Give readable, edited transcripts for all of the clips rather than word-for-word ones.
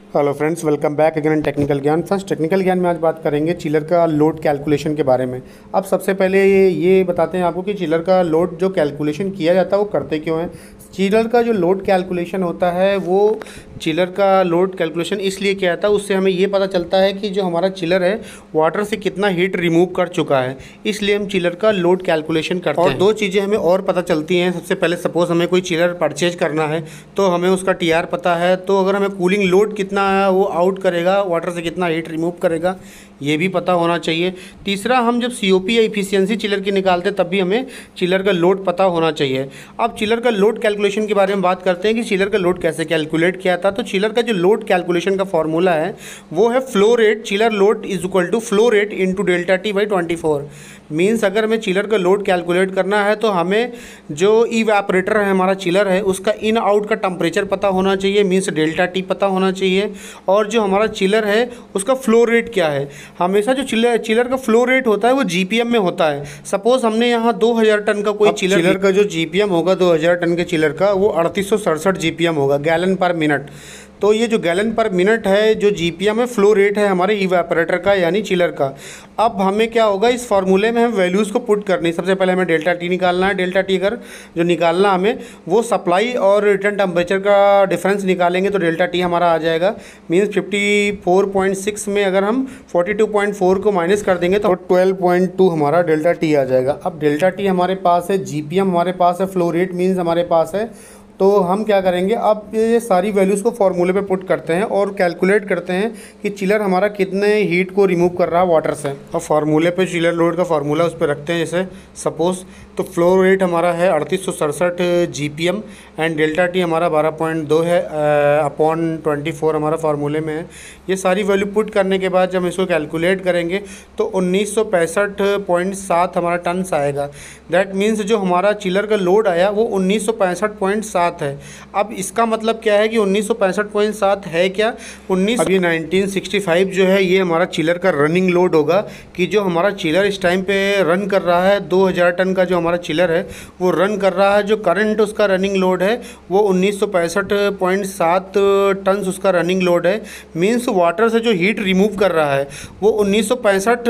Hello friends, welcome back again in technical ज्ञान। First technical ज्ञान में आज बात करेंगे चिलर का लोड कैलकुलेशन के बारे में। अब सबसे पहले ये बताते हैं आपको कि चिलर का लोड जो कैलकुलेशन किया जाता है वो करते क्यों है। चिलर का जो लोड कैलकुलेशन होता है वो चिलर का लोड कैलकुलेशन इसलिए किया जाता है, उससे हमें ये पता चलता है कि जो हमारा चिलर है वाटर से कितना हीट रिमूव कर चुका है, इसलिए हम चिलर का लोड कैलकुलेशन करते हैं। और दो चीज़ें हमें और पता चलती हैं। सबसे पहले सपोज़ हमें कोई चिलर परचेज करना है तो हमें उसका टीआर पता है, तो अगर हमें कूलिंग लोड कितना है वो आउट करेगा, वाटर से कितना हीट रिमूव करेगा, ये भी पता होना चाहिए। तीसरा, हम जब सीओपी या इफिशियंसी चिलर की निकालते हैं तब भी हमें चिलर का लोड पता होना चाहिए। अब चिलर का लोड कैलकुलेशन के बारे में बात करते हैं कि चिलर का लोड कैसे कैलकुलेट किया था। तो चिलर का जो लोड कैलकुलेशन का फॉर्मूला है वो है flow rate chiller load is equal to flow rate into delta T by 24। Means अगर हमें चिलर का लोड कैलकुलेट करना है तो हमें जो इवेपोरेटर है हमारा चिलर है उसका इन आउट का टेम्परेचर पता होना चाहिए, मीन्स डेल्टा टी पता होना चाहिए, और जो हमारा चिलर है उसका फ्लो रेट क्या है। हमेशा जो चिलर का फ्लो रेट होता है वो जीपीएम में होता है। सपोज हमने यहाँ 2000 टन का कोई चिलर का जो जीपीएम होगा 2000 टन के चिलर का वो 3867 जीपीएम होगा, गैलन पर मिनट। तो ये जो गैलन पर मिनट है जो जीपीएम है, फ्लो रेट है हमारे इवेपोरेटर का यानी चिलर का। अब हमें क्या होगा, इस फार्मूले में हम वैल्यूज़ को पुट करनी है। सबसे पहले हमें डेल्टा टी निकालना है। डेल्टा टी अगर जो निकालना हमें वो सप्लाई और रिटर्न टेम्परेचर का डिफरेंस निकालेंगे तो डेल्टा टी हमारा आ जाएगा। मीन्स 54.6 में अगर हम 42.4 को माइनस कर देंगे तो 12.2 हमारा डेल्टा टी आ जाएगा। अब डेल्टा टी हमारे पास है, जीपीएम हमारे पास है, फ्लो रेट मीन्स हमारे पास है। तो हम क्या करेंगे, अब ये सारी वैल्यूज़ को फॉर्मूले पे पुट करते हैं और कैलकुलेट करते हैं कि चिलर हमारा कितने हीट को रिमूव कर रहा है वाटर से। और फार्मूले पे चिलर लोड का फार्मूला उस पर रखते हैं। जैसे सपोज़ तो फ्लो रेट हमारा है 3867 जीपीएम एंड डेल्टा टी हमारा 12.2 है अपॉन 24 हमारा फार्मूले में है। ये सारी वैल्यू पुट करने के बाद जब हम इसको कैलकुलेट करेंगे तो 1965.7 हमारा टन्स आएगा। दैट मीन्स जो हमारा चिलर का लोड आया वो 1965.7 है। अब इसका मतलब क्या है कि 1965.7 है क्या, अभी 1965 जो है ये हमारा चिलर का रनिंग लोड होगा कि जो हमारा चिलर इस टाइम पे रन कर रहा है 2000 टन का जो हमारा चिलर है वो रन कर रहा है। जो करंट उसका रनिंग लोड है वो 1965.7 टन उसका रनिंग लोड है। मीन्स वाटर से जो हीट रिमूव कर रहा है वो 1965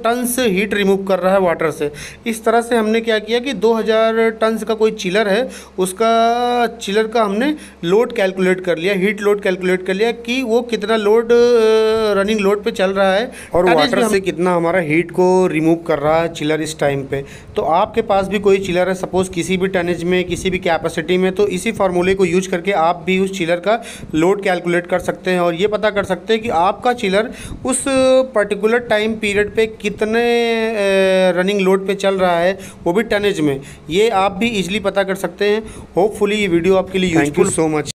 टन हीट रिमूव कर रहा है वाटर से। इस तरह से हमने क्या किया कि 2000 टन का कोई चिलर है उसका चिलर का हमने लोड कैलकुलेट कर लिया, हीट लोड कैलकुलेट कर लिया कि वो कितना लोड रनिंग लोड पे चल रहा है और वाटर से कितना हमारा हीट को रिमूव कर रहा है चिलर इस टाइम पे। तो आपके पास भी कोई चिलर है सपोज किसी भी टनेज में, किसी भी कैपेसिटी में, तो इसी फार्मूले को यूज करके आप भी उस चिलर का लोड कैलकुलेट कर सकते हैं और ये पता कर सकते हैं कि आपका चिलर उस पर्टिकुलर टाइम पीरियड पे कितने रनिंग लोड पे चल रहा है, वो भी टनेज में। ये आप भी इजीली पता कर सकते हैं। होपफुली ये वीडियो आपके लिए useful. Thank you so much.